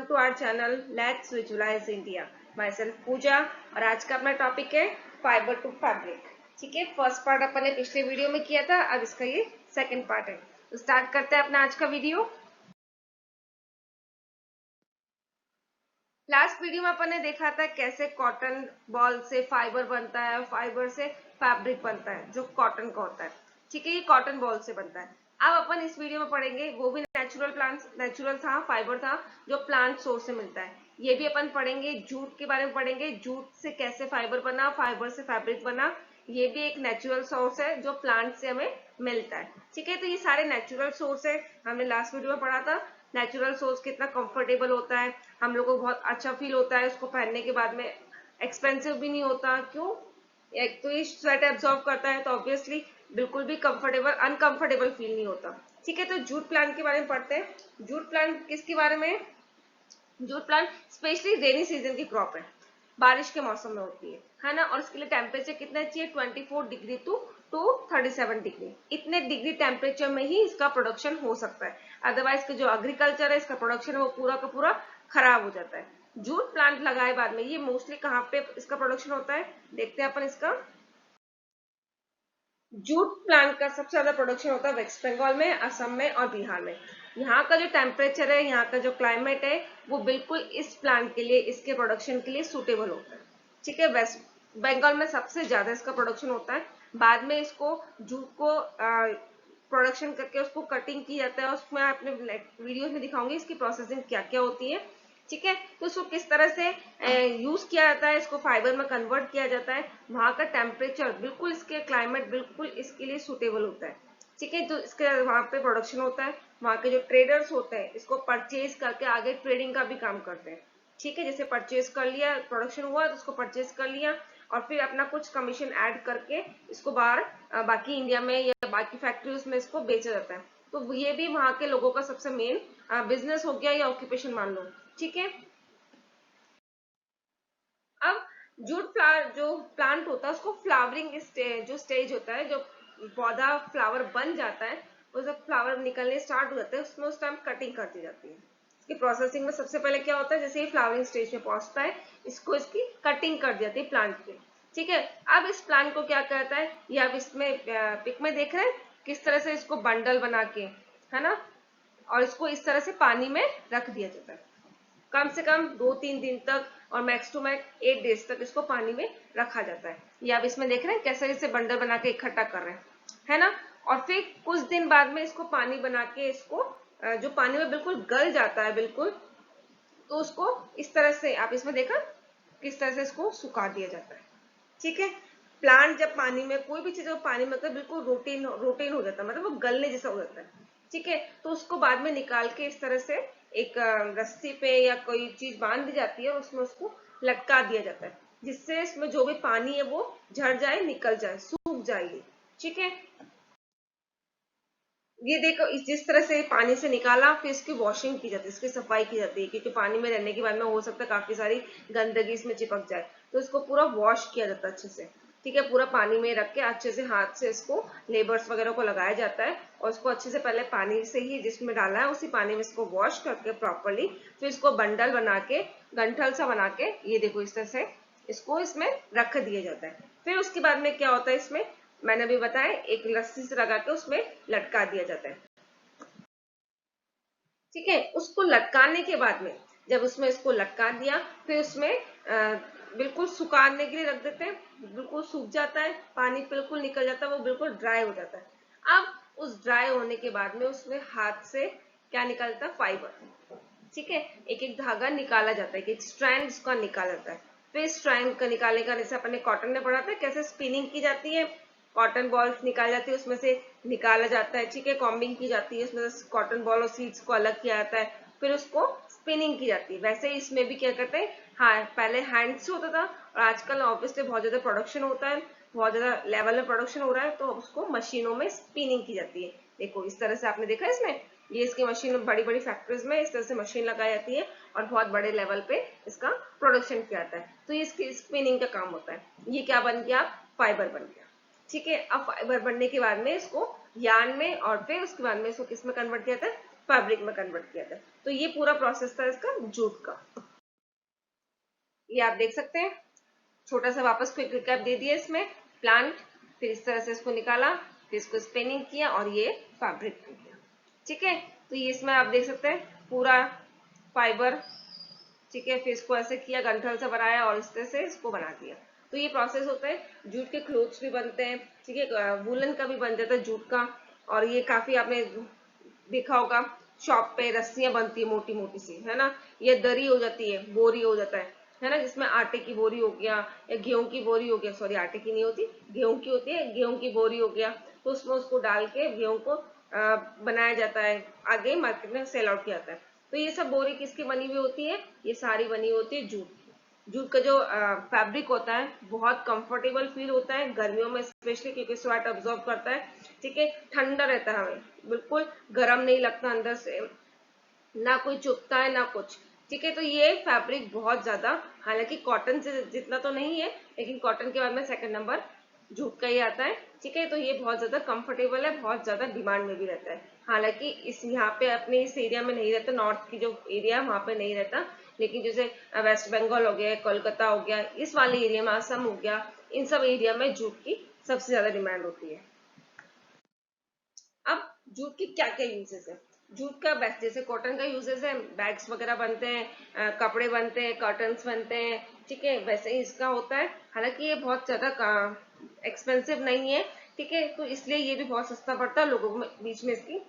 Welcome to our channel let's visualise India. Myself Pooja और आज का अपना टॉपिक है फाइबर टू फैब्रिक। ठीक है, फर्स्ट पार्ट अपन ने पिछले वीडियो में किया था, अब इसका ये सेकंड पार्ट है। तो स्टार्ट करते हैं अपना आज का वीडियो। लास्ट वीडियो में अपन ने देखा था कैसे कॉटन बॉल से फाइबर बनता है और फाइबर से फैब्रिक बनता है जो कॉटन का होता है। ठीक है, ये कॉटन बॉल से बनता है। अब अपन इस वीडियो में पढ़ेंगे, वो भी नेचुरल था, फाइबर था जो प्लांट सोर्स से मिलता है। ये भी अपन पढ़ेंगे, जूट के बारे में पढ़ेंगे, जूट से कैसे फाइबर बना, फाइबर से फैब्रिक बना। ये भी एक नेचुरल सोर्स है जो प्लांट से हमें मिलता है। ठीक है, तो ये सारे नेचुरल सोर्स है। हमने लास्ट वीडियो में पढ़ा था नेचुरल सोर्स कितना कंफर्टेबल होता है, हम लोग को बहुत अच्छा फील होता है उसको पहनने के बाद में, एक्सपेंसिव भी नहीं होता। क्यों? एक तो ये स्वेट एब्जॉर्ब करता है तो ऑब्वियसली बिल्कुल भी अनकंफर्टेबल फील नहीं होता। ठीक है, तो जूट प्लांट के बारे में पढ़ते हैं। जूट प्लांट किसके बारे में? Jute plant specially rainy season की क्रॉप है, बारिश के मौसम में होती है ना। और इसके लिए टेम्परेचर कितना चाहिए? 24 डिग्री टू 37 डिग्री। इतने डिग्री टेम्परेचर में ही इसका प्रोडक्शन हो सकता है, अदरवाइज के जो एग्रीकल्चर है इसका प्रोडक्शन है वो पूरा का पूरा खराब हो जाता है। जूट प्लांट लगाए बाद में ये मोस्टली कहाँ पे इसका प्रोडक्शन होता है, देखते हैं अपन इसका। जूट प्लांट का सबसे ज्यादा प्रोडक्शन होता है वेस्ट बंगाल में, असम में और बिहार में। यहाँ का जो टेम्परेचर है, यहाँ का जो क्लाइमेट है वो बिल्कुल इस प्लांट के लिए, इसके प्रोडक्शन के लिए सुटेबल होता है। ठीक है, वेस्ट बंगाल में सबसे ज्यादा इसका प्रोडक्शन होता है। बाद में इसको जूट को प्रोडक्शन करके उसको कटिंग की जाता है। उसमें अपने वीडियोस में दिखाऊंगी इसकी प्रोसेसिंग क्या क्या होती है। ठीक है, तो इसको किस तरह से यूज किया जाता है, इसको फाइबर में कन्वर्ट किया जाता है। वहां का टेम्परेचर बिल्कुल, इसके क्लाइमेट बिल्कुल इसके लिए सुटेबल होता है। ठीक है, तो इसके वहां पे प्रोडक्शन होता है। वहां के जो ट्रेडर्स होते हैं इसको परचेज करके आगे ट्रेडिंग का भी काम करते हैं। ठीक है, जैसे परचेज कर लिया, प्रोडक्शन हुआ तो उसको परचेज कर लिया और फिर अपना कुछ कमीशन ऐड करके इसको बाहर बाकी इंडिया में या बाकी फैक्ट्रीज में इसको बेचा जाता है। तो ये भी वहां के लोगों का सबसे मेन बिजनेस हो गया या ऑक्यूपेशन मान लो। ठीक है, अब जूट फ्लावर जो प्लांट होता है उसको फ्लावरिंग जो स्टेज होता है, जो पौधा फ्लावर बन जाता है, वो जब फ्लावर निकलने स्टार्ट हो जाते हैं उसमें उस टाइम कटिंग कर दी जाती है। इसकी प्रोसेसिंग में सबसे पहले क्या होता है, जैसे ये फ्लावरिंग स्टेज में पहुंचता है इसको इसकी कटिंग कर दी जाती है प्लांट की। ठीक है, अब इस प्लांट को क्या कहता है, ये आप इसमें पिक में देख रहे हैं किस तरह से इसको बंडल बना के, है ना, और इसको इस तरह से पानी में रख दिया जाता है कम से कम 2-3 दिन तक, और मैक्स टू मैक्स 8 डेज तक इसको पानी में रखा जाता है। ये आप इसमें देख रहे हैं कैसे इसे बंडल बना के इकट्ठा कर रहे हैं, है ना। और फिर कुछ दिन बाद में इसको पानी बना के इसको जो पानी में बिल्कुल गल जाता है बिल्कुल, तो उसको इस तरह से आप इसमें देखा किस तरह से इसको सुखा दिया जाता है। ठीक है, प्लांट जब पानी में, कोई भी चीज जब पानी में मतलब बिल्कुल रोटीन रोटीन हो जाता है, मतलब वो गलने जैसा हो जाता है। ठीक है, तो उसको बाद में निकाल के इस तरह से एक रस्सी पे या कोई चीज बांध दी जाती है और उसमें उसको लटका दिया जाता है, जिससे इसमें जो भी पानी है वो झड़ जाए, निकल जाए, सूख जाएगी। ठीक है, ये देखो इस जिस तरह से पानी से निकाला, फिर इसकी वॉशिंग की जाती है, इसकी सफाई की जाती है, क्योंकि पानी में रहने के बाद में हो सकता है काफी सारी गंदगी इसमें चिपक जाए, तो इसको पूरा वॉश किया जाता है अच्छे से। ठीक है, पूरा पानी में रख के अच्छे से हाथ से इसको लेबर्स वगैरह को लगाया जाता है और इसको अच्छे से पहले पानी से ही जिसमें डाला है उसी पानी में इसको वॉश करके प्रॉपरली, फिर इसको बंडल बना के, गंठल सा बना के, ये देखो इस तरह से इसको इसमें रख दिया जाता है। फिर उसके बाद में क्या होता है, इसमें मैंने भी बताया एक रस्सी से लगा के उसमें लटका दिया जाता है। ठीक है, उसको लटकाने के बाद में जब उसमें इसको लटका दिया, फिर उसमें बिल्कुल सुखाने के लिए रख देते हैं, बिल्कुल सूख जाता है, पानी बिल्कुल निकल जाता है, वो बिल्कुल ड्राई हो जाता है। अब उस ड्राई होने के बाद में उसमें हाथ से क्या निकलता है, फाइबर। ठीक है, एक एक धागा निकाला जाता है, एक स्ट्रैंड इसका निकाला जाता है। फिर स्ट्रैंड का निकालने का, जैसे अपने कॉटन में पढ़ा था कैसे स्पिनिंग की जाती है, कॉटन बॉल्स निकाल जाती है, उसमें से निकाला जाता है। ठीक है, कॉम्बिंग की जाती है, उसमें से कॉटन बॉल और सीड्स को अलग किया जाता है, फिर उसको स्पिनिंग की जाती है। वैसे ही इसमें भी क्या करते हैं, हाँ पहले हैंड से होता था और आजकल ऑब्वियसली बहुत ज्यादा प्रोडक्शन होता है, बहुत ज्यादा लेवल में प्रोडक्शन हो रहा है, तो उसको मशीनों में स्पिनिंग की जाती है। देखो इस तरह से आपने देखा है इसमें, ये इसकी मशीन बड़ी बड़ी फैक्ट्रीज में इस तरह से मशीन लगाई जाती है और बहुत बड़े लेवल पे इसका प्रोडक्शन किया जाता है, तो ये इसकी स्पिनिंग का काम होता है। ये क्या बन गया, फाइबर बन गया। ठीक है, अब फाइबर बनने के बाद में इसको यार्न में और फिर उसके बाद में इसको किस में कन्वर्ट किया जाता है, फैब्रिक में कन्वर्ट किया जाता है। तो ये पूरा प्रोसेस था इसका जूट का। ये आप देख सकते हैं, छोटा सा वापस क्विक रिकैप दे दिया इसमें। प्लांट, फिर इस तरह से इसको निकाला, फिर इसको स्पिनिंग किया और ये फैब्रिक बन गया। ठीक है, तो ये इसमें आप देख सकते हैं पूरा फाइबर। ठीक है, फिर इसको ऐसे किया, गंठल से बनाया और इस तरह से इसको बना दिया। तो ये प्रोसेस होता है। जूट के क्लोथ्स भी बनते हैं। ठीक है, वुलन का भी बन जाता है जूट का। और ये काफी आपने देखा होगा, शॉप पे रस्सियां बनती है मोटी मोटी सी, है ना। ये दरी हो जाती है, बोरी हो जाता है ना, जिसमें आटे की बोरी हो गया या गेहूं की बोरी हो गया, सॉरी आटे की नहीं होती, गेहूं की होती है, गेहूं की बोरी हो गया। तो उसमें उसको डाल के गेहूं को बनाया जाता है, आगे मार्केट में सेल आउट किया जाता है। तो ये सब बोरी किसकी बनी हुई होती है? ये सारी बनी होती है जूट की। जूट का जो फैब्रिक होता है बहुत कंफर्टेबल फील होता है गर्मियों में स्पेशली, क्योंकि स्वेट अब्सॉर्ब करता है। ठीक है, ठंडा रहता है, हमें बिल्कुल गर्म नहीं लगता अंदर से, ना कोई चुभता है ना कुछ। ठीक है, तो ये फैब्रिक बहुत ज्यादा, हालांकि कॉटन से जितना तो नहीं है, लेकिन कॉटन के बाद में सेकंड नंबर जूट का ही आता है। ठीक है, तो ये बहुत ज्यादा कंफर्टेबल है, बहुत ज्यादा डिमांड में भी रहता है। हालांकि इस यहाँ पे अपने इस एरिया में नहीं रहता, नॉर्थ की जो एरिया है वहां पे नहीं रहता, लेकिन जैसे वेस्ट बंगाल हो गया, कोलकाता हो गया, इस वाले एरिया में असम हो गया, इन सब एरिया में जूट की सबसे ज्यादा डिमांड होती है। अब जूट की क्या क्या यूजेस है? जूट का बेस्ट, जैसे कॉटन का यूजेस है, बैग्स वगैरह बनते हैं, कपड़े बनते हैं, कर्टन्स बनते हैं। ठीक है, वैसे ही इसका होता है। हालांकि ये बहुत ज्यादा एक्सपेंसिव नहीं है। ठीक है, तो इसलिए ये भी बहुत सस्ता पड़ता है, लोगों में बीच में इसकी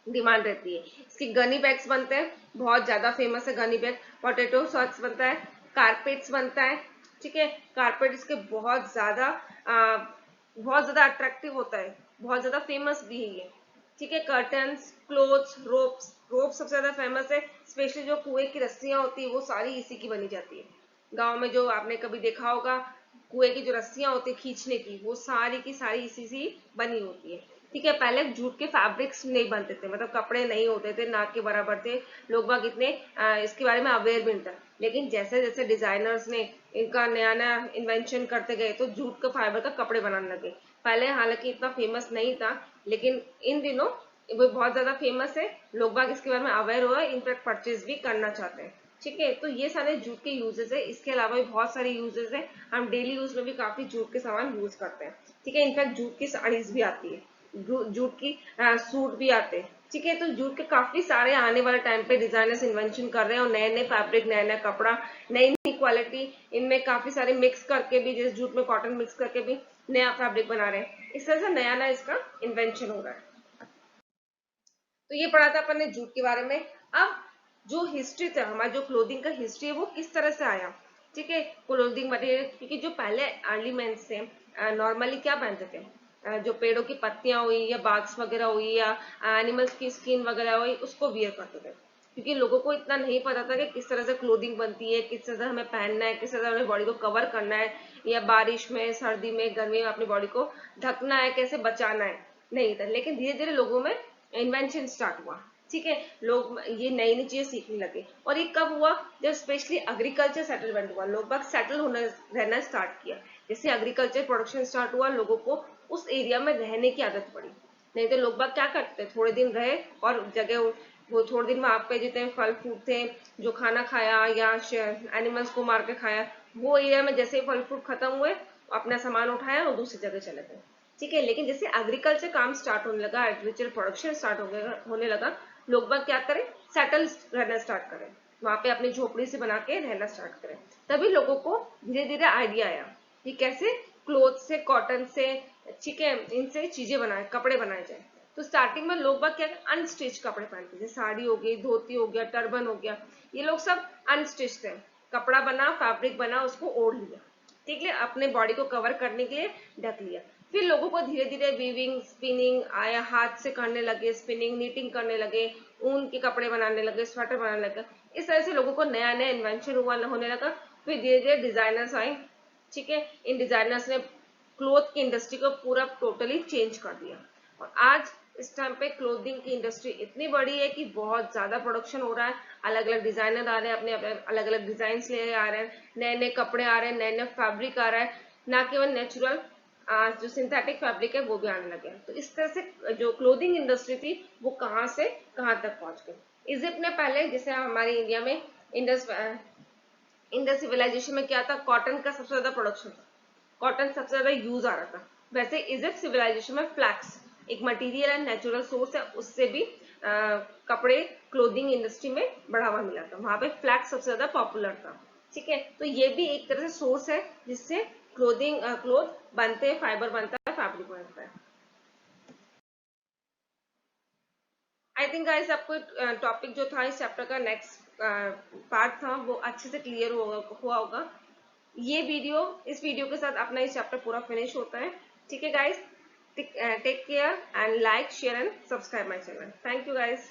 डिमांड रहती है। इसकी गनी बैग्स बनते हैं, बहुत ज्यादा फेमस है गनी बैग। पोटैटो सॉक्स बनता है, कारपेट्स बनता है। ठीक है, कारपेट इसके बहुत ज्यादा अट्रैक्टिव होता है, बहुत ज्यादा फेमस भी है ये। ठीक है, कर्टन्स, क्लोथ्स, रोप्स। रोप सबसे ज्यादा फेमस है, स्पेशली जो कुएं की रस्सियां होती है वो सारी इसी की बनी जाती है। गांव में जो आपने कभी देखा होगा, कुएं की जो रस्सियां होती है खींचने की, वो सारी की सारी इसी से बनी होती है। ठीक है, पहले जूट के फैब्रिक्स नहीं बनते थे, मतलब कपड़े नहीं होते थे, ना के बराबर थे। लोग बाग इतने इसके बारे में अवेयर भी नहीं था। लेकिन जैसे जैसे डिजाइनर्स ने इनका नया नया इन्वेंशन करते गए, तो जूट का फाइबर का कपड़े बनाने लगे। पहले हालांकि इतना फेमस नहीं था, लेकिन इन दिनों वो बहुत ज्यादा फेमस है। लोग बाग इसके बारे में अवेयर हुआ है, इनफैक्ट परचेज भी करना चाहते हैं। ठीक है, तो ये सारे जूट के यूजेस है। इसके अलावा भी बहुत सारे यूजेस है, हम डेली यूज में भी काफी जूट के सामान यूज करते हैं। ठीक है, इनफैक्ट जूट की साड़ीज भी आती है, जूट की सूट भी आते हैं। ठीक है, तो जूट के काफी सारे आने वाले टाइम पे डिजाइनर्स इन्वेंशन कर रहे हैं, और नए नए फैब्रिक, नया नया कपड़ा, नई नई क्वालिटी, इनमें काफी सारे मिक्स करके भी, जैसे जूट में कॉटन मिक्स करके भी नया फैब्रिक बना रहे हैं। इस तरह से नया नया इसका इन्वेंशन हो रहा है। तो ये पढ़ा था अपन ने जूट के बारे में। अब जो हिस्ट्री था, हमारा जो क्लोथिंग का हिस्ट्री है वो किस तरह से आया। ठीक है, क्लोथिंग मटेरियल, क्योंकि जो पहले अर्ली मैन से नॉर्मली क्या पहनते थे, जो पेड़ों की पत्तियां हुई या बाग्स वगैरह हुई या एनिमल्स की स्किन वगैरह हुई, उसको वियर करते थे। क्योंकि लोगों को इतना नहीं पता था कि किस तरह से क्लोथिंग बनती है, किस तरह से हमें पहनना है, किस तरह से अपनी बॉडी को कवर करना है, या बारिश में, सर्दी में, गर्मी में अपनी बॉडी को ढकना है, कैसे बचाना है, नहीं था। लेकिन धीरे धीरे लोगों में इन्वेंशन स्टार्ट हुआ। ठीक है, लोग ये नई नई चीजें सीखने लगे। और ये कब हुआ? जब स्पेशली एग्रीकल्चर सेटलमेंट हुआ, लोग बाग सेटल होने रहना स्टार्ट किया। जैसे एग्रीकल्चर प्रोडक्शन स्टार्ट हुआ, लोगों को उस एरिया में रहने की आदत पड़ी। नहीं तो लोग बाग क्या करते, थोड़े दिन रहे और जगह, वो थोड़े दिन वहां पे जितने फल फ्रूट थे, जो खाना खाया या एनिमल्स को मार के खाया, वो एरिया में जैसे फल फ्रूट खत्म हुए, अपना सामान उठाया और दूसरी जगह चले गए। ठीक है, लेकिन जैसे एग्रीकल्चर काम स्टार्ट होने लगा, एग्रीकल्चर प्रोडक्शन स्टार्ट होने लगा, लोग बाग क्या करें, सेटल रहना स्टार्ट करें, वहां पे अपनी झोपड़ी से बना के रहना स्टार्ट करें। तभी लोगों को धीरे धीरे आइडिया आया कि कैसे क्लोथ से, कॉटन से, ठीक है, इनसे चीजें बनाए, कपड़े बनाए जाए। तो स्टार्टिंग में लोग बाग क्या, अनस्टिच कपड़े पहनते थे, साड़ी हो गई, धोती हो गया, टर्बन हो गया, ये लोग सब अनस्टिच थे। कपड़ा बना, फैब्रिक बना, उसको ओढ़ लिया, ठीक है, अपने बॉडी को कवर करने के लिए ढक लिया। फिर लोगों को धीरे धीरे वीविंग, स्पिनिंग आया, हाथ से करने लगे, स्पिनिंग, नीटिंग करने लगे, ऊन के कपड़े बनाने लगे, स्वेटर बनाने लगे। इस तरह से लोगों को नया नया इन्वेंशन हुआ, होने लगा। फिर धीरे धीरे डिजाइनर्स आए। ठीक है, इन डिजाइनर्स ने क्लोथ की इंडस्ट्री को पूरा टोटली चेंज कर दिया। और आज इस टाइम पे क्लोथिंग की इंडस्ट्री इतनी बड़ी है कि बहुत ज्यादा प्रोडक्शन हो रहा है, अलग अलग डिजाइनर आ रहे हैं, अपने अलग अलग डिजाइन ले आ रहे हैं, नए नए कपड़े आ रहे हैं, नए नए फैब्रिक आ रहा है, ना केवल नेचुरल, जो सिंथेटिक फैब्रिक है वो भी आने लगे हैं। तो इस तरह से जो क्लोथिंग इंडस्ट्री थी वो कहाँ से कहाँ तक पहुंच गई। इजिप्ट ने पहले, जैसे हमारे इंडिया में इंडस सिविलाइजेशन में क्या था, कॉटन का सबसे ज्यादा प्रोडक्शन था, कॉटन सबसे ज्यादा यूज आ रहा था। वैसे इजिप्ट सिविलाइजेशन में फ्लैक्स एक मटेरियल है, नेचुरल सोर्स है, उससे भी कपड़े क्लोथिंग इंडस्ट्री में बढ़ावा मिला था, वहां पे फ्लैक्स सबसे ज्यादा पॉपुलर था। ठीक है, तो ये भी एक तरह से सोर्स है जिससे क्लोथ बनते हैं, फाइबर बनता है, फैब्रिक बनता है। आई थिंक गाइस आपको टॉपिक जो था इस चैप्टर का नेक्स्ट पार्ट था वो अच्छे से क्लियर हुआ होगा। इस वीडियो के साथ अपना इस चैप्टर पूरा फिनिश होता है। ठीक है guys, take care and like share and subscribe my channel. Thank you guys.